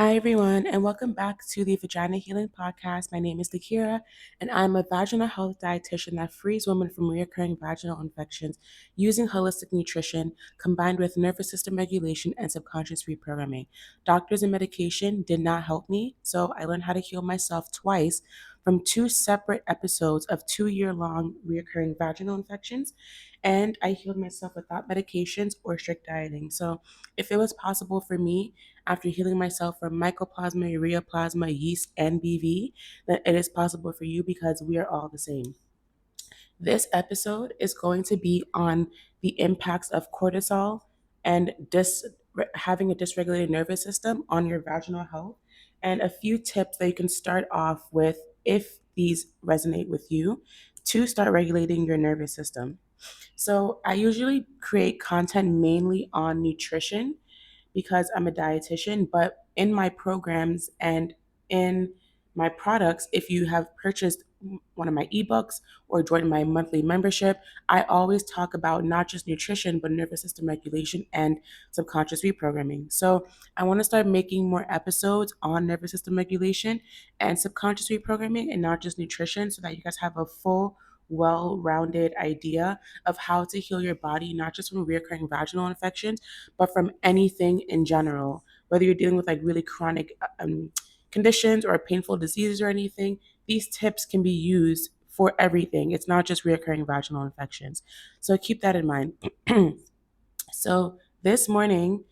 Hi, everyone, and welcome back to the Vagina Healing Podcast. My name is Lakira, and I'm a vaginal health dietitian that frees women from recurring vaginal infections using holistic nutrition combined with nervous system regulation and subconscious reprogramming. Doctors and medication did not help me, so I learned how to heal myself twice from two separate episodes of 2 year long recurring vaginal infections. And I healed myself without medications or strict dieting. So, if it was possible for me, after healing myself from mycoplasma, ureaplasma, yeast, and BV, then it is possible for you because we are all the same. This episode is going to be on the impacts of cortisol and having a dysregulated nervous system on your vaginal health, and a few tips that you can start off with if these resonate with you to start regulating your nervous system. So, I usually create content mainly on nutrition because I'm a dietitian, but in my programs and in my products, if you have purchased one of my ebooks or joined my monthly membership, I always talk about not just nutrition, but nervous system regulation and subconscious reprogramming. So I want to start making more episodes on nervous system regulation and subconscious reprogramming and not just nutrition so that you guys have a full, well rounded idea of how to heal your body, not just from recurring vaginal infections, but from anything in general, whether you're dealing with like really chronic conditions or painful diseases or anything. These tips can be used for everything. It's not just recurring vaginal infections. So keep that in mind. So this morning,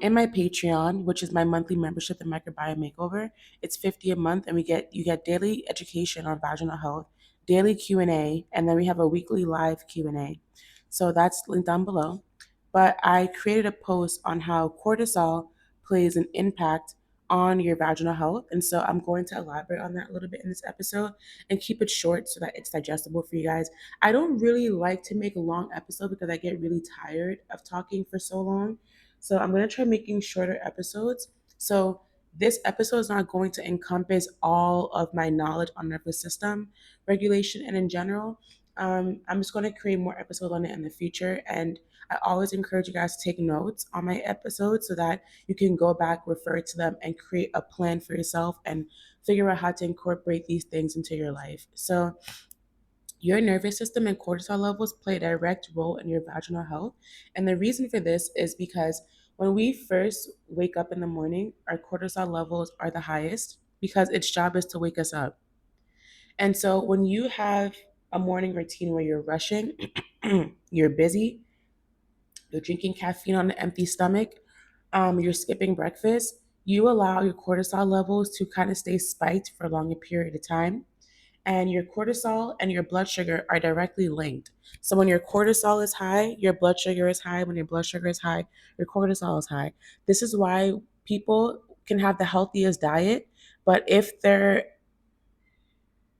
in my Patreon, which is my monthly membership, the Microbiome Makeover, it's $50 a month, and you get daily education on vaginal health, daily Q&A, and then we have a weekly live Q&A. So that's linked down below. But I created a post on how cortisol plays an impact on your vaginal health, and so I'm going to elaborate on that a little bit in this episode and keep it short so that it's digestible for you guys. I don't really like to make a long episode because I get really tired of talking for so long. So I'm going to try making shorter episodes. So this episode is not going to encompass all of my knowledge on nervous system regulation and in general. I'm just going to create more episodes on it in the future. And I always encourage you guys to take notes on my episodes so that you can go back, refer to them, and create a plan for yourself and figure out how to incorporate these things into your life. So your nervous system and cortisol levels play a direct role in your vaginal health. And the reason for this is because when we first wake up in the morning, our cortisol levels are the highest because its job is to wake us up. And so when you have a morning routine where you're rushing, you're busy, you're drinking caffeine on an empty stomach, you're skipping breakfast, you allow your cortisol levels to kind of stay spiked for a longer period of time, and your cortisol and your blood sugar are directly linked. So when your cortisol is high, your blood sugar is high. When your blood sugar is high, your cortisol is high. This is why people can have the healthiest diet, but if their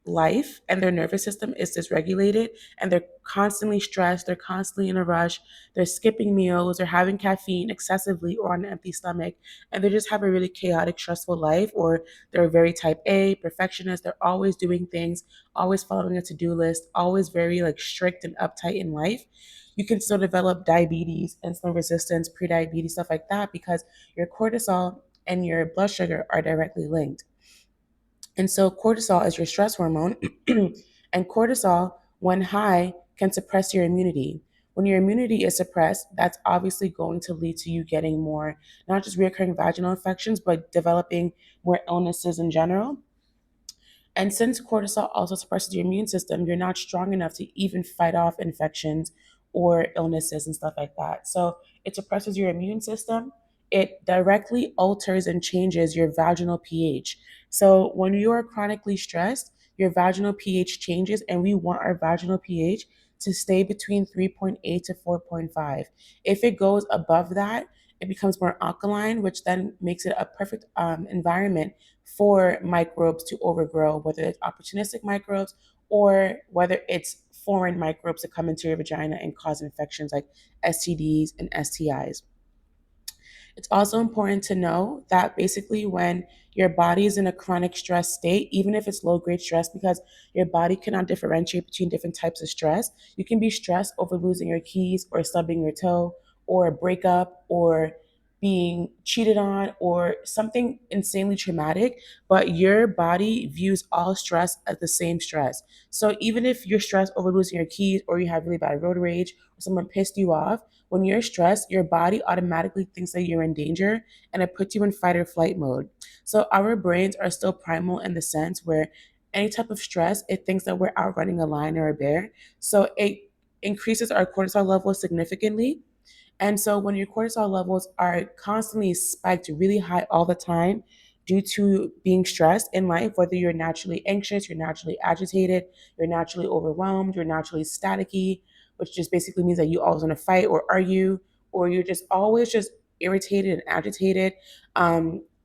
life and their nervous system is dysregulated and they're constantly stressed, they're constantly in a rush, they're skipping meals, they're having caffeine excessively or on an empty stomach, and they just have a really chaotic, stressful life, or they're very type A, perfectionist, they're always doing things, always following a to-do list, always very like strict and uptight in life, you can still develop diabetes, insulin resistance, prediabetes, stuff like that, because your cortisol and your blood sugar are directly linked. And so cortisol is your stress hormone, and cortisol, when high, can suppress your immunity. When your immunity is suppressed, that's obviously going to lead to you getting more, not just recurring vaginal infections, but developing more illnesses in general. And since cortisol also suppresses your immune system, you're not strong enough to even fight off infections or illnesses and stuff like that. So it suppresses your immune system. It directly alters and changes your vaginal pH. So when you are chronically stressed, your vaginal pH changes, and we want our vaginal pH to stay between 3.8 to 4.5. If it goes above that, it becomes more alkaline, which then makes it a perfect environment for microbes to overgrow, whether it's opportunistic microbes or whether it's foreign microbes that come into your vagina and cause infections like STDs and STIs. It's also important to know that basically when your body is in a chronic stress state, even if it's low grade stress, because your body cannot differentiate between different types of stress, you can be stressed over losing your keys or stubbing your toe or a breakup or being cheated on or something insanely traumatic, but your body views all stress as the same stress. So even if you're stressed over losing your keys or you have really bad road rage or someone pissed you off, when you're stressed, your body automatically thinks that you're in danger and it puts you in fight or flight mode. So our brains are still primal in the sense where any type of stress, it thinks that we're outrunning a lion or a bear. So it increases our cortisol levels significantly, and so when your cortisol levels are constantly spiked really high all the time due to being stressed in life, whether you're naturally anxious, you're naturally agitated, you're naturally overwhelmed, you're naturally staticky, which just basically means that you always want to fight or argue, or you're just always just irritated and agitated,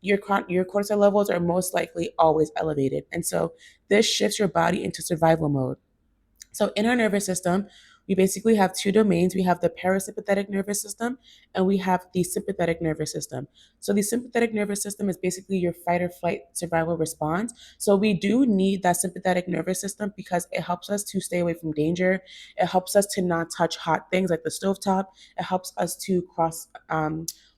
your cortisol levels are most likely always elevated. And so this shifts your body into survival mode. So in our nervous system, we basically have two domains. We have the parasympathetic nervous system and we have the sympathetic nervous system. So the sympathetic nervous system is basically your fight or flight survival response. So we do need that sympathetic nervous system because it helps us to stay away from danger. It helps us to not touch hot things like the stovetop. It helps us to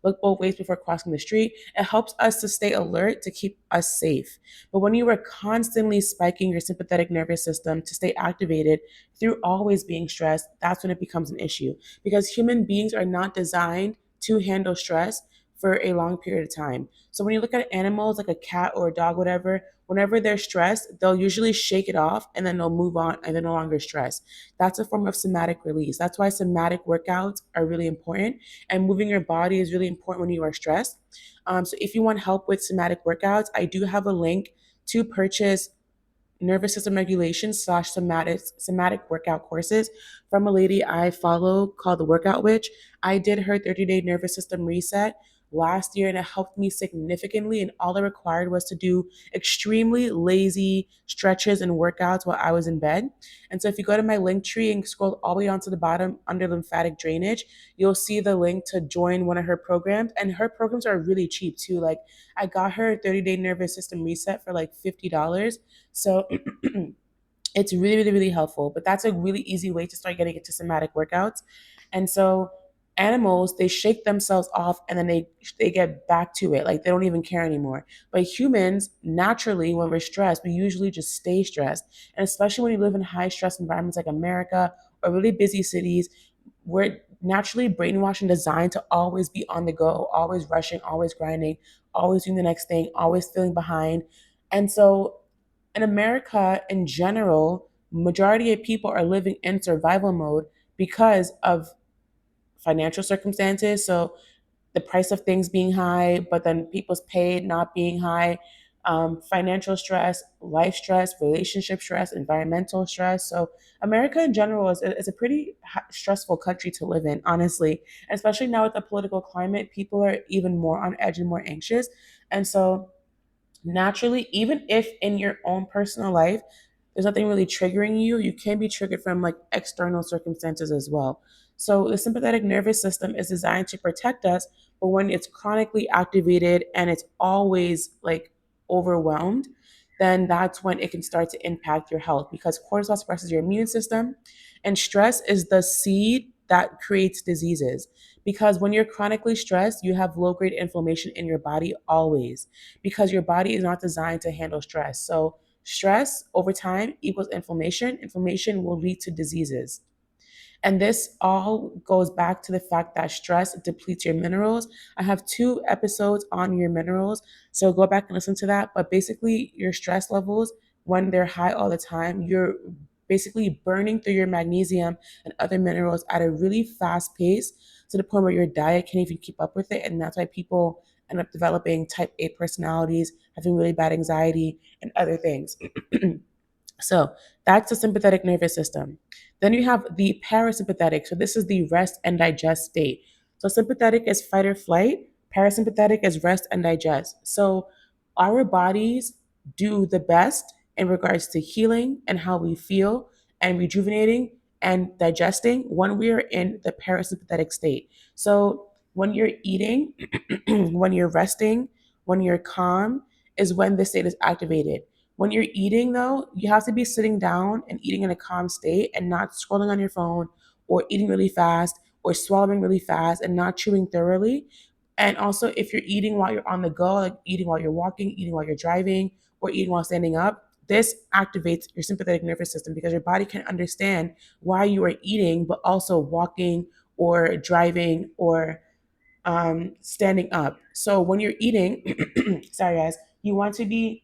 look both ways before crossing the street. It helps us to stay alert to keep us safe. But when you are constantly spiking your sympathetic nervous system to stay activated through always being stressed, that's when it becomes an issue because human beings are not designed to handle stress for a long period of time. So when you look at animals like a cat or a dog, whatever, whenever they're stressed, they'll usually shake it off and then they'll move on and they're no longer stressed. That's a form of somatic release. That's why somatic workouts are really important, and moving your body is really important when you are stressed. So if you want help with somatic workouts, I do have a link to purchase nervous system regulation slash somatic workout courses from a lady I follow called the Workout Witch. I did her 30-day nervous system reset last year and it helped me significantly. And all I required was to do extremely lazy stretches and workouts while I was in bed. And so if you go to my link tree and scroll all the way down to the bottom under lymphatic drainage, you'll see the link to join one of her programs. And her programs are really cheap too. Like I got her 30-day nervous system reset for like $50. So it's really, really, really helpful. But that's a really easy way to start getting into somatic workouts. And so animals, they shake themselves off and then they get back to it. Like they don't even care anymore. But humans, naturally, when we're stressed, we usually just stay stressed. And especially when you live in high stress environments like America or really busy cities, we're naturally brainwashed and designed to always be on the go, always rushing, always grinding, always doing the next thing, always feeling behind. And so in America in general, majority of people are living in survival mode because of financial circumstances. So the price of things being high, but then people's pay not being high, financial stress, life stress, relationship stress, environmental stress. So America in general is a pretty stressful country to live in, honestly. And especially now with the political climate, people are even more on edge and more anxious. And so naturally, even if in your own personal life there's nothing really triggering you, you can be triggered from like external circumstances as well. So the sympathetic nervous system is designed to protect us, but when it's chronically activated and it's always like overwhelmed, then that's when it can start to impact your health because cortisol suppresses your immune system and stress is the seed that creates diseases. Because when you're chronically stressed, you have low grade inflammation in your body always because your body is not designed to handle stress. So, stress over time equals inflammation. Inflammation will lead to diseases. And this all goes back to the fact that stress depletes your minerals. I have 2 episodes on your minerals, so go back and listen to that. But basically, your stress levels, when they're high all the time, you're basically burning through your magnesium and other minerals at a really fast pace to the point where your diet can't even keep up with it. And that's why people end up developing type A personalities, having really bad anxiety, and other things. So that's the sympathetic nervous system. Then you have the parasympathetic. So this is the rest and digest state. So sympathetic is fight or flight, parasympathetic is rest and digest. So our bodies do the best in regards to healing and how we feel and rejuvenating and digesting when we are in the parasympathetic state. So when you're eating, when you're resting, when you're calm, is when this state is activated. When you're eating, though, you have to be sitting down and eating in a calm state and not scrolling on your phone or eating really fast or swallowing really fast and not chewing thoroughly. And also, if you're eating while you're on the go, like eating while you're walking, eating while you're driving, or eating while standing up, this activates your sympathetic nervous system because your body can understand why you are eating, but also walking or driving or standing up. So when you're eating, sorry guys, you want to be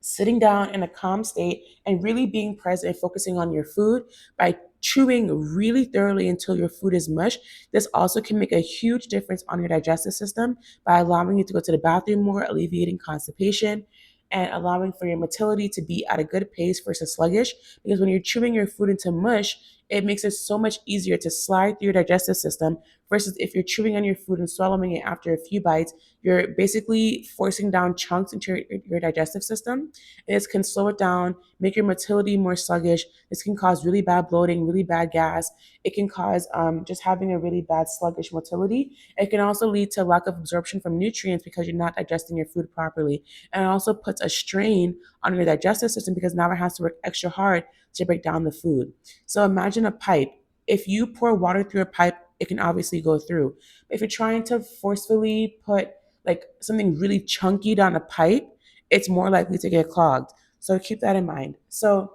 sitting down in a calm state and really being present and focusing on your food by chewing really thoroughly until your food is mush. This also can make a huge difference on your digestive system by allowing you to go to the bathroom more, alleviating constipation, and allowing for your motility to be at a good pace versus sluggish. Because when you're chewing your food into mush, it makes it so much easier to slide through your digestive system versus if you're chewing on your food and swallowing it after a few bites, you're basically forcing down chunks into your digestive system. And this can slow it down, make your motility more sluggish. This can cause really bad bloating, really bad gas. It can cause just having a really bad sluggish motility. It can also lead to lack of absorption from nutrients because you're not digesting your food properly. And it also puts a strain on your digestive system because now it has to work extra hard to break down the food. So imagine a pipe. If you pour water through a pipe, it can obviously go through. If you're trying to forcefully put like something really chunky down a pipe, it's more likely to get clogged. So keep that in mind. So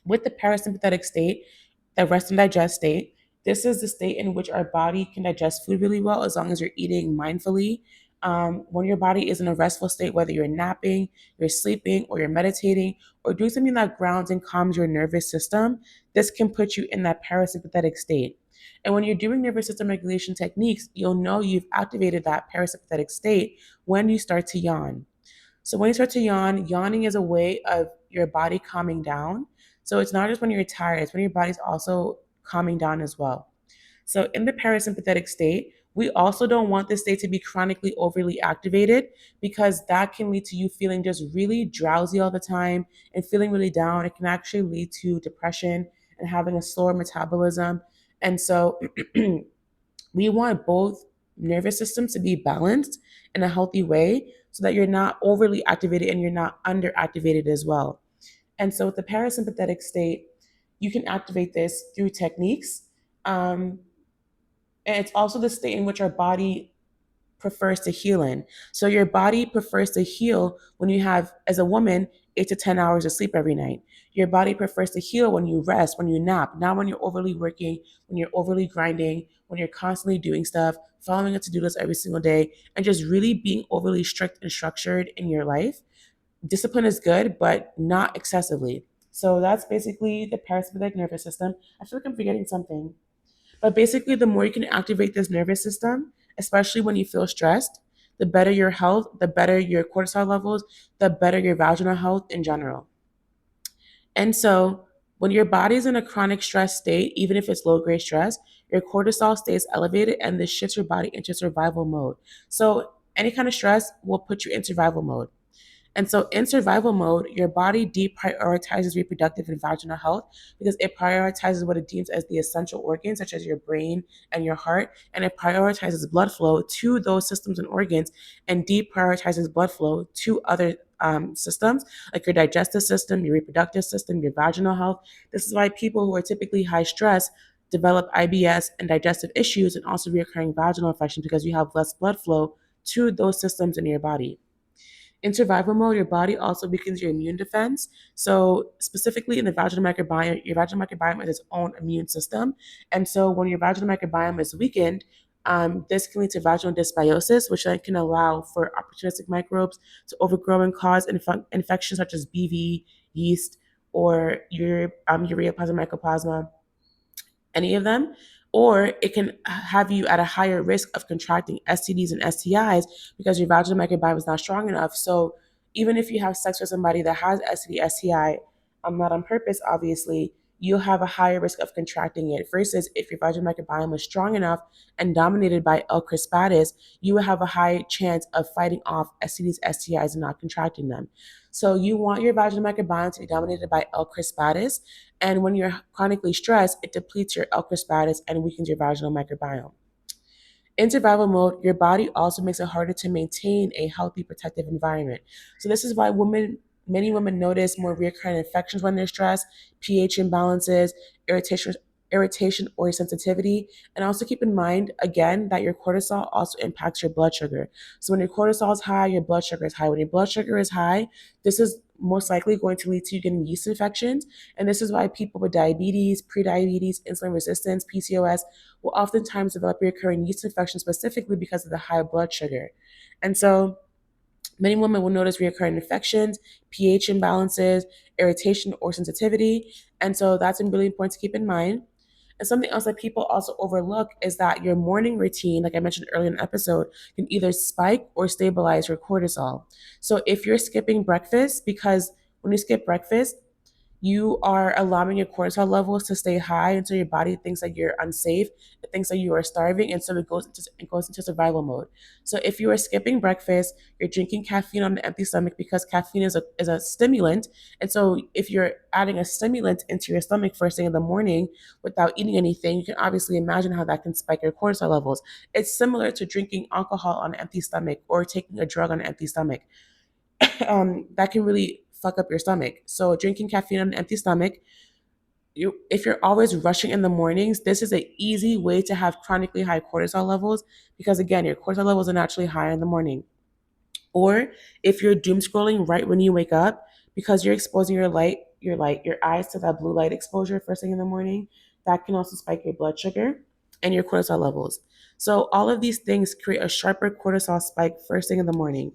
with the parasympathetic state, the rest and digest state, this is the state in which our body can digest food really well as long as you're eating mindfully. When your body is in a restful state, whether you're napping, you're sleeping, or you're meditating, or doing something that grounds and calms your nervous system, this can put you in that parasympathetic state. And when you're doing nervous system regulation techniques, you'll know you've activated that parasympathetic state when you start to yawn. So when you start to yawn, yawning is a way of your body calming down. So it's not just when you're tired, it's when your body's also calming down as well. So in the parasympathetic state, we also don't want this state to be chronically overly activated because that can lead to you feeling just really drowsy all the time and feeling really down. It can actually lead to depression and having a slower metabolism. And so we want both nervous systems to be balanced in a healthy way so that you're not overly activated and you're not underactivated as well. And so with the parasympathetic state, you can activate this through techniques. And it's also the state in which our body prefers to heal in. So your body prefers to heal when you have, as a woman, 8 to 10 hours of sleep every night. Your body prefers to heal when you rest, when you nap, not when you're overly working, when you're overly grinding, when you're constantly doing stuff, following a to-do list every single day, and just really being overly strict and structured in your life. Discipline is good, but not excessively. So that's basically the parasympathetic nervous system. I feel like I'm forgetting something. But basically, the more you can activate this nervous system, especially when you feel stressed, the better your health, the better your cortisol levels, the better your vaginal health in general. And so, when your body's in a chronic stress state, even if it's low grade stress, your cortisol stays elevated and this shifts your body into survival mode. So, any kind of stress will put you in survival mode. And so in survival mode, your body deprioritizes reproductive and vaginal health because it prioritizes what it deems as the essential organs, such as your brain and your heart, and it prioritizes blood flow to those systems and organs and deprioritizes blood flow to other systems like your digestive system, your reproductive system, your vaginal health. This is why people who are typically high stress develop IBS and digestive issues and also recurring vaginal infections because you have less blood flow to those systems in your body. In survival mode, your body also weakens your immune defense. So, specifically in the vaginal microbiome, your vaginal microbiome is its own immune system. And so, when your vaginal microbiome is weakened, this can lead to vaginal dysbiosis, which then can allow for opportunistic microbes to overgrow and cause infections such as BV, yeast, or ureaplasma mycoplasma, any of them, or it can have you at a higher risk of contracting STDs and STIs because your vaginal microbiome is not strong enough. So even if you have sex with somebody that has STD, STI, not on purpose, obviously, you'll have a higher risk of contracting it. Versus if your vaginal microbiome is strong enough and dominated by L. crispatus, you will have a high chance of fighting off STDs, STIs, and not contracting them. So you want your vaginal microbiome to be dominated by L. crispatus, and when you're chronically stressed, it depletes your L. crispatus and weakens your vaginal microbiome. In survival mode, your body also makes it harder to maintain a healthy protective environment. So this is why many women notice more recurrent infections when they're stressed, pH imbalances, irritation irritation or sensitivity. And also keep in mind, again, that your cortisol also impacts your blood sugar. So when your cortisol is high, your blood sugar is high. When your blood sugar is high, this is most likely going to lead to you getting yeast infections. And this is why people with diabetes, prediabetes, insulin resistance, PCOS will oftentimes develop recurring yeast infections specifically because of the high blood sugar. And so many women will notice recurring infections, pH imbalances, irritation, or sensitivity. And so that's really important to keep in mind. And something else that people also overlook is that your morning routine, like I mentioned earlier in the episode, can either spike or stabilize your cortisol. So if you're skipping breakfast, because when you skip breakfast, you are allowing your cortisol levels to stay high until your body thinks that you're unsafe, it thinks that you are starving, and so it goes into survival mode. So if you are skipping breakfast, you're drinking caffeine on an empty stomach because caffeine is a stimulant, and so if you're adding a stimulant into your stomach first thing in the morning without eating anything, you can obviously imagine how that can spike your cortisol levels. It's similar to drinking alcohol on an empty stomach or taking a drug on an empty stomach. That can really fuck up your stomach. So drinking caffeine on an empty stomach, if you're always rushing in the mornings, this is an easy way to have chronically high cortisol levels because again, your cortisol levels are naturally high in the morning. Or if you're doom scrolling right when you wake up, because you're exposing your eyes to that blue light exposure first thing in the morning, that can also spike your blood sugar and your cortisol levels. So all of these things create a sharper cortisol spike first thing in the morning.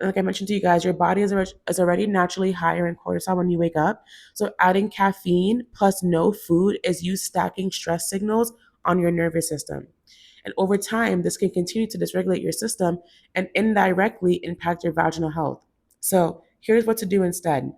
Like I mentioned to you guys, your body is already naturally higher in cortisol when you wake up. So adding caffeine plus no food is you stacking stress signals on your nervous system. And over time, this can continue to dysregulate your system and indirectly impact your vaginal health. So here's what to do instead.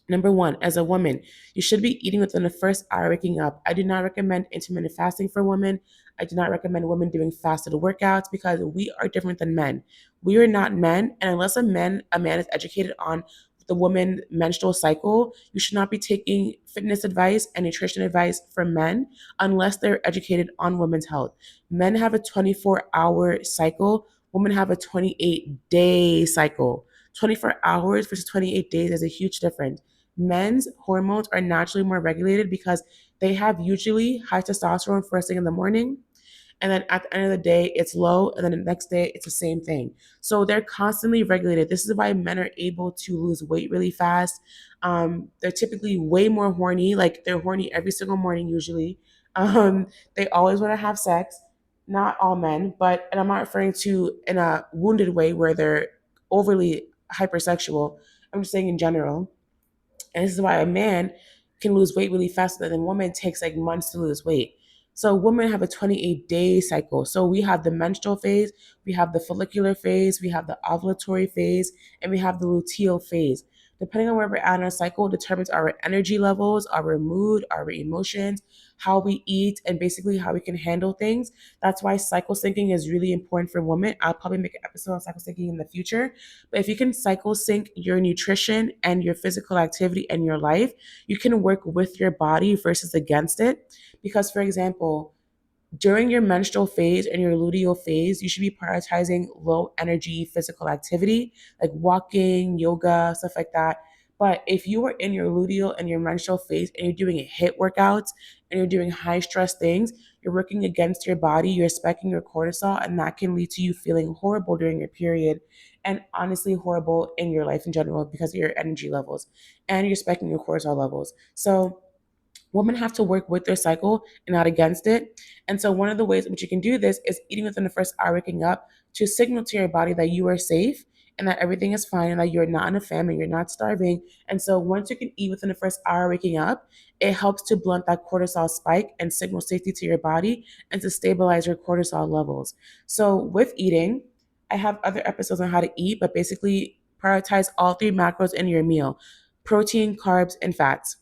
Number one, as a woman, you should be eating within the first hour waking up. I do not recommend intermittent fasting for women. I do not recommend women doing fasted workouts because we are different than men. We are not men, and unless a man is educated on the woman menstrual cycle, you should not be taking fitness advice and nutrition advice from men unless they're educated on women's health. Men have a 24-hour cycle, women have a 28-day cycle. 24 hours versus 28 days is a huge difference. Men's hormones are naturally more regulated because they have usually high testosterone first thing in the morning, and then at the end of the day it's low, and then the next day it's the same thing. So they're constantly regulated. This is why men are able to lose weight really fast. They're typically way more horny, like they're horny every single morning usually. They always want to have sex. Not all men, but, and I'm not referring to in a wounded way where they're overly hypersexual. I'm just saying in general. And this is why a man can lose weight really fast than a woman takes like months to lose weight. So women have a 28-day cycle. So we have the menstrual phase, we have the follicular phase, we have the ovulatory phase, and we have the luteal phase. Depending on where we're at in our cycle determines our energy levels, our mood, our emotions, how we eat, and basically how we can handle things. That's why cycle syncing is really important for women. I'll probably make an episode on cycle syncing in the future. But if you can cycle sync your nutrition and your physical activity and your life, you can work with your body versus against it. Because, for example, during your menstrual phase and your luteal phase, you should be prioritizing low energy physical activity like walking, yoga, stuff like that. But if you are in your luteal and your menstrual phase and you're doing HIIT workouts and you're doing high stress things, you're working against your body, you're spiking your cortisol, and that can lead to you feeling horrible during your period and honestly horrible in your life in general because of your energy levels and you're spiking your cortisol levels. So women have to work with their cycle and not against it. And so one of the ways in which you can do this is eating within the first hour waking up to signal to your body that you are safe and that everything is fine and that you're not in a famine, you're not starving. And so once you can eat within the first hour waking up, it helps to blunt that cortisol spike and signal safety to your body and to stabilize your cortisol levels. So with eating, I have other episodes on how to eat, but basically prioritize all three macros in your meal: protein, carbs, and fats.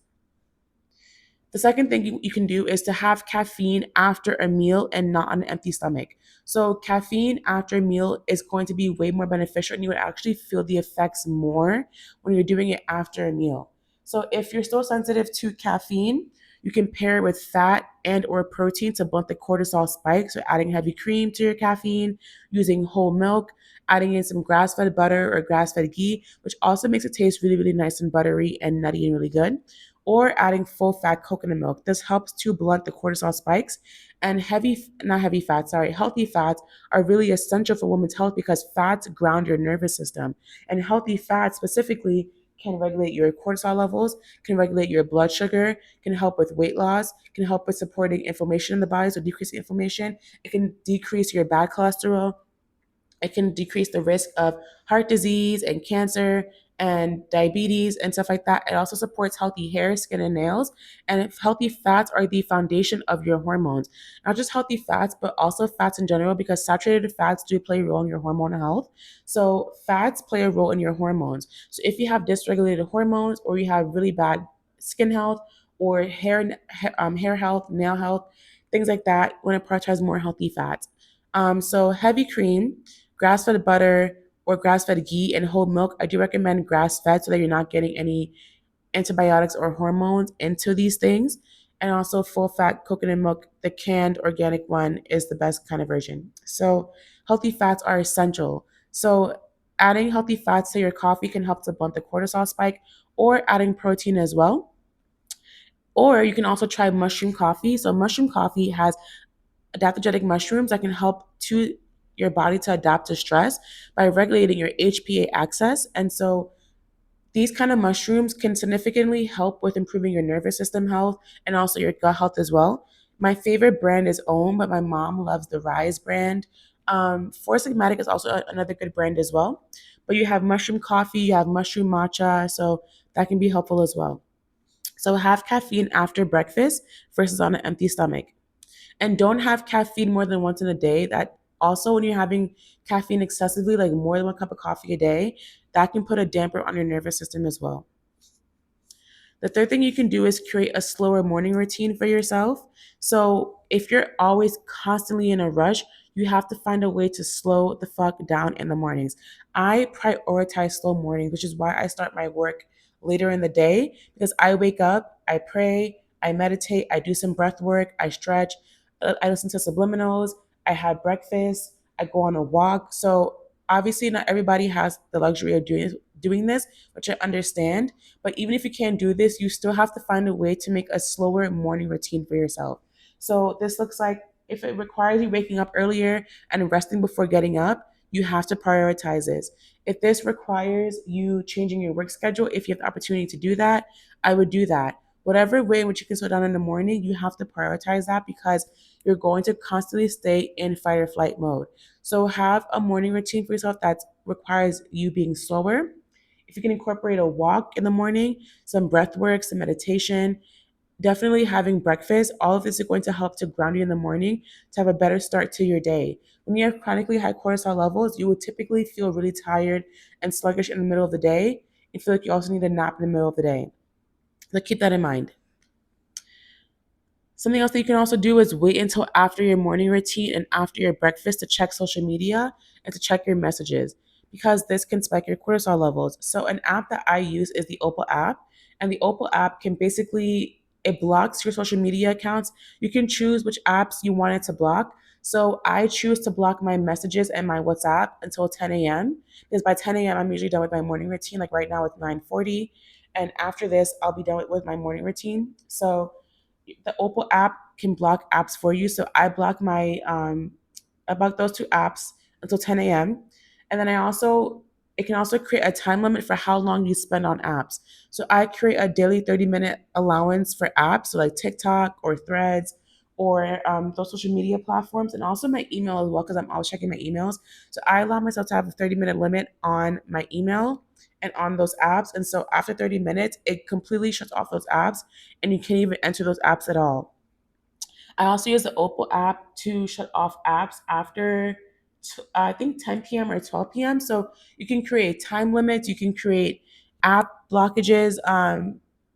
The second thing you can do is to have caffeine after a meal and not on an empty stomach. So, caffeine after a meal is going to be way more beneficial, and you would actually feel the effects more when you're doing it after a meal. So, if you're still sensitive to caffeine, you can pair it with fat and or protein to blunt the cortisol spike. So, adding heavy cream to your caffeine, using whole milk, adding in some grass-fed butter or grass-fed ghee, which also makes it taste really, really nice and buttery and nutty and really good, or adding full fat coconut milk. This helps to blunt the cortisol spikes. And healthy fats are really essential for women's health because fats ground your nervous system. And healthy fats specifically can regulate your cortisol levels, can regulate your blood sugar, can help with weight loss, can help with supporting inflammation in the body, so decreasing inflammation. It can decrease your bad cholesterol. It can decrease the risk of heart disease and cancer and diabetes and stuff like that. It also supports healthy hair, skin, and nails. And if healthy fats are the foundation of your hormones, not just healthy fats, but also fats in general, because saturated fats do play a role in your hormonal health. So fats play a role in your hormones. So if you have dysregulated hormones, or you have really bad skin health, or hair health, nail health, things like that, want to prioritize more healthy fats. So heavy cream, grass-fed butter, or grass-fed ghee and whole milk. I do recommend grass-fed so that you're not getting any antibiotics or hormones into these things. And also full-fat coconut milk, the canned organic one, is the best kind of version. So healthy fats are essential. So adding healthy fats to your coffee can help to blunt the cortisol spike, or adding protein as well. Or you can also try mushroom coffee. So mushroom coffee has adaptogenic mushrooms that can help to your body to adapt to stress by regulating your HPA axis. And so these kind of mushrooms can significantly help with improving your nervous system health and also your gut health as well. My favorite brand is Ohm, but my mom loves the Rise brand. Four Sigmatic is also another good brand as well. But you have mushroom coffee, you have mushroom matcha, so that can be helpful as well. So have caffeine after breakfast versus on an empty stomach, and don't have caffeine more than once in a day. That also, when you're having caffeine excessively, like more than one cup of coffee a day, that can put a damper on your nervous system as well. The third thing you can do is create a slower morning routine for yourself. So if you're always constantly in a rush, you have to find a way to slow the fuck down in the mornings. I prioritize slow mornings, which is why I start my work later in the day, because I wake up, I pray, I meditate, I do some breath work, I stretch, I listen to subliminals, I have breakfast, I go on a walk. So obviously not everybody has the luxury of doing this, which I understand. But even if you can't do this, you still have to find a way to make a slower morning routine for yourself. So this looks like, if it requires you waking up earlier and resting before getting up, you have to prioritize this. If this requires you changing your work schedule, if you have the opportunity to do that, I would do that. Whatever way in which you can slow down in the morning, you have to prioritize that, because you're going to constantly stay in fight or flight mode. So have a morning routine for yourself that requires you being slower. If you can incorporate a walk in the morning, some breath work, some meditation, definitely having breakfast, all of this is going to help to ground you in the morning to have a better start to your day. When you have chronically high cortisol levels, you will typically feel really tired and sluggish in the middle of the day and feel like you also need a nap in the middle of the day. So keep that in mind. Something else that you can also do is wait until after your morning routine and after your breakfast to check social media and to check your messages, because this can spike your cortisol levels. So an app that I use is the Opal app, and the Opal app can basically, it blocks your social media accounts. You can choose which apps you want it to block. So I choose to block my messages and my WhatsApp until 10 a.m. because by 10 a.m. I'm usually done with my morning routine. Like right now it's 9:40, and after this I'll be done with my morning routine. So the Opal app can block apps for you. So I block those two apps until 10 a.m. And then it can also create a time limit for how long you spend on apps. So I create a daily 30-minute allowance for apps, so like TikTok or Threads or those social media platforms, and also my email as well, because I'm always checking my emails. So I allow myself to have a 30-minute limit on my email and on those apps. And so after 30 minutes, it completely shuts off those apps and you can't even enter those apps at all. I also use the Opal app to shut off apps after I think 10 p.m. or 12 p.m. So you can create time limits, you can create app blockages.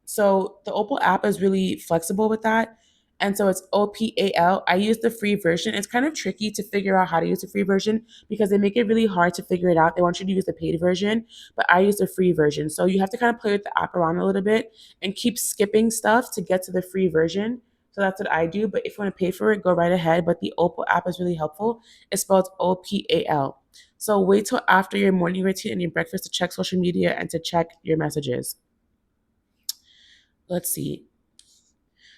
So the Opal app is really flexible with that. And so it's OPAL. I use the free version. It's kind of tricky to figure out how to use the free version because they make it really hard to figure it out. They want you to use the paid version, but I use the free version. So you have to kind of play with the app around a little bit and keep skipping stuff to get to the free version. So that's what I do. But if you want to pay for it, go right ahead. But the Opal app is really helpful. It's spelled OPAL. So wait till after your morning routine and your breakfast to check social media and to check your messages. Let's see.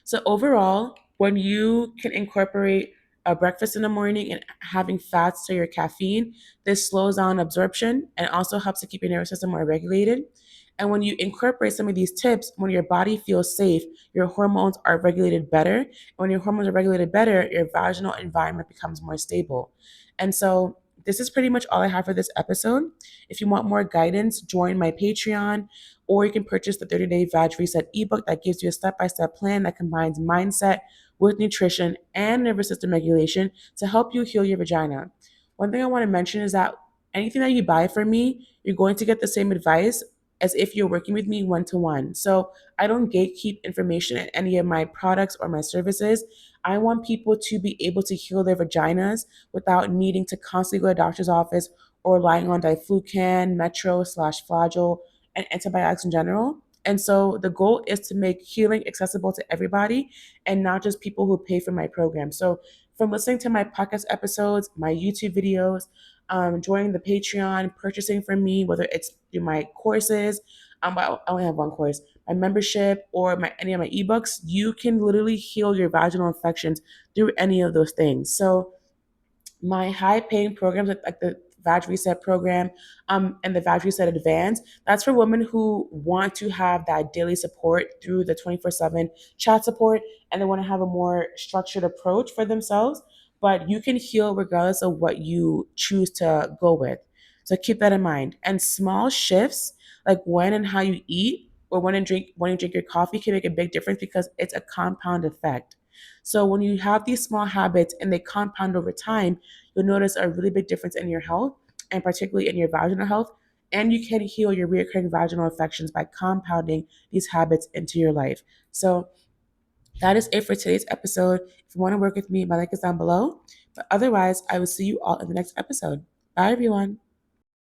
So overall, when you can incorporate a breakfast in the morning and having fats to your caffeine, this slows down absorption and also helps to keep your nervous system more regulated. And when you incorporate some of these tips, when your body feels safe, your hormones are regulated better. And when your hormones are regulated better, your vaginal environment becomes more stable. And so this is pretty much all I have for this episode. If you want more guidance, join my Patreon, or you can purchase the 30-day Vag Reset ebook that gives you a step-by-step plan that combines mindset with nutrition and nervous system regulation to help you heal your vagina. One thing I want to mention is that anything that you buy from me, you're going to get the same advice as if you're working with me one to one. So I don't gatekeep information in any of my products or my services. I want people to be able to heal their vaginas without needing to constantly go to a doctor's office or relying on diflucan, metro slash flagyl, and antibiotics in general. And so the goal is to make healing accessible to everybody and not just people who pay for my program. So from listening to my podcast episodes, my YouTube videos, joining the Patreon, purchasing from me, whether it's through my courses, I only have one course, my membership, or any of my ebooks, you can literally heal your vaginal infections through any of those things. So my high paying programs like the Vag Reset program and the Vag Reset Advance, that's for women who want to have that daily support through the 24/7 chat support and they want to have a more structured approach for themselves. But you can heal regardless of what you choose to go with. So keep that in mind. And small shifts like when and how you eat or when you drink your coffee can make a big difference because it's a compound effect. So when you have these small habits and they compound over time, you'll notice a really big difference in your health and particularly in your vaginal health. And you can heal your recurring vaginal infections by compounding these habits into your life. So that is it for today's episode. If you want to work with me, my link is down below. But otherwise, I will see you all in the next episode. Bye, everyone.